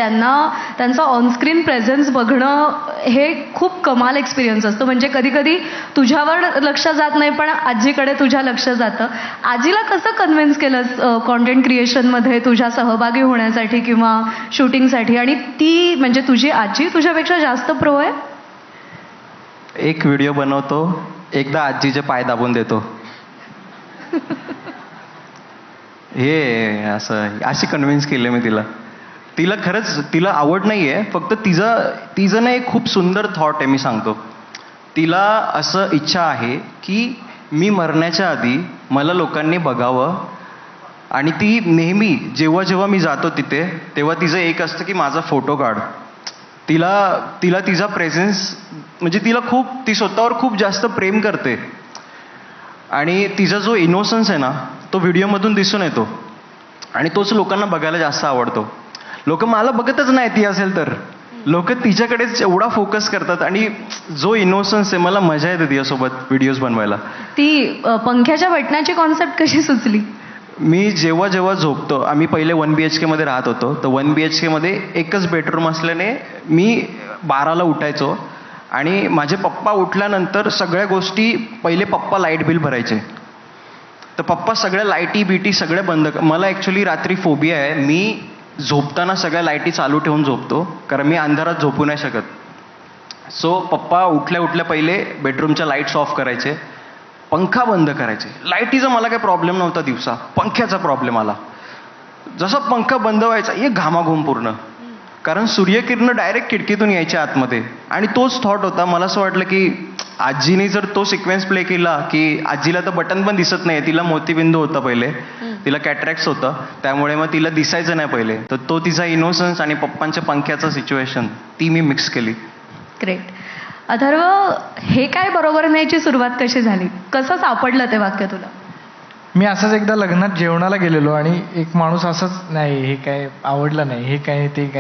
त्यांना त्यांचा onscreen presence बघणं हे खूप कमाल एक्सपिरियन्स असतो. म्हणजे कधी कधी तुझ्यावर लक्ष जात नाही पण आजीकडे तुझ्या लक्ष जातं. आजीला कसं कन्व्हिन्स केलंस कॉन्टेंट क्रिएशनमध्ये तुझ्या सहभागी होण्यासाठी किंवा शूटिंगसाठी? आणि ती म्हणजे तुझी आजी तुझ्यापेक्षा जास्त प्रो आहे? एक व्हिडिओ बनवतो, एकदा आजीचे पाय दाबून देतो. हे असं अशी कन्व्हिन्स केली मी तिला. तिला खरंच तिला आवड नाही आहे, फक्त तिचं ना एक खूप सुंदर थॉट आहे. मी सांगतो, तिला असं इच्छा आहे की मी मरण्याच्या आधी मला लोकांनी बघावं. आणि ती नेहमी जेव्हा जेव्हा मी जातो तिथे तेव्हा तिचं एक असतं की माझा फोटो काढ. तिला तिचा प्रेझेन्स म्हणजे ती स्वतःवर खूप जास्त प्रेम करते. आणि तिचा जो इनोसन्स आहे ना तो व्हिडिओमधून दिसून येतो. आणि तोच लोकांना बघायला जास्त आवडतो. लोक मला बघतच नाही ती असेल तर, लोक तिच्याकडेच एवढा फोकस करतात. आणि जो इनोसन्स आहे, मला मजा येते तिच्यासोबत व्हिडिओज बनवायला. ती पंख्याच्या बटनाची कॉन्सेप्ट कशी सुचली? मी जेव्हा जेव्हा झोपतो, आम्ही पहिले 1 BHK मध्ये राहत होतो, तर 1 BHK मध्ये एकच बेडरूम असल्याने मी 12ला उठायचो. आणि माझे पप्पा उठल्यानंतर सगळ्या गोष्टी पहिले पप्पा लाईट बिल भरायचे, तर पप्पा सगळ्या लाईटी बिटी सगळ्या बंद. मला ॲक्च्युली रात्री फोबिया आहे. मी झोपताना सगळ्या लाईटी चालू ठेवून झोपतो, कारण मी अंधारात झोपू नाही शकत. सो पप्पा उठल्या उठल्या पहिले बेडरूमच्या लाईट्स ऑफ करायचे, पंखा बंद करायचे. लाईटीचा मला काही प्रॉब्लेम नव्हता दिवसा, पंख्याचा प्रॉब्लेम आला. जसा पंखा बंद व्हायचा एक घामाघूम पूर्ण, कारण सूर्यकिरणं डायरेक्ट खिडकीतून यायचे आतमध्ये. आणि तोच थॉट होता. मला असं वाटलं की आजीने जर तो सिक्वेन्स प्ले केला की आजीला तर बटन पण दिसत नाही, तिला मोतीबिंदू होता पहिले, तिला कॅटरॅक्ट्स होतं, त्यामुळे मग तिला दिसायचं नाही पहिले. तर तो तिचा इनोसन्स आणि पप्पांच्या पंख्याचा सिच्युएशन ती मी मिक्स केली. ग्रेट. अथर्व, हे काय बरोबर नाहीची सुरुवात कशी झाली? कसं सापडलं ते वाक्य तुला? मी असंच एकदा लग्नात जेवणाला गेलेलो आणि एक माणूस असंच, नाही हे काय आवडलं नाही, हे काय ते काय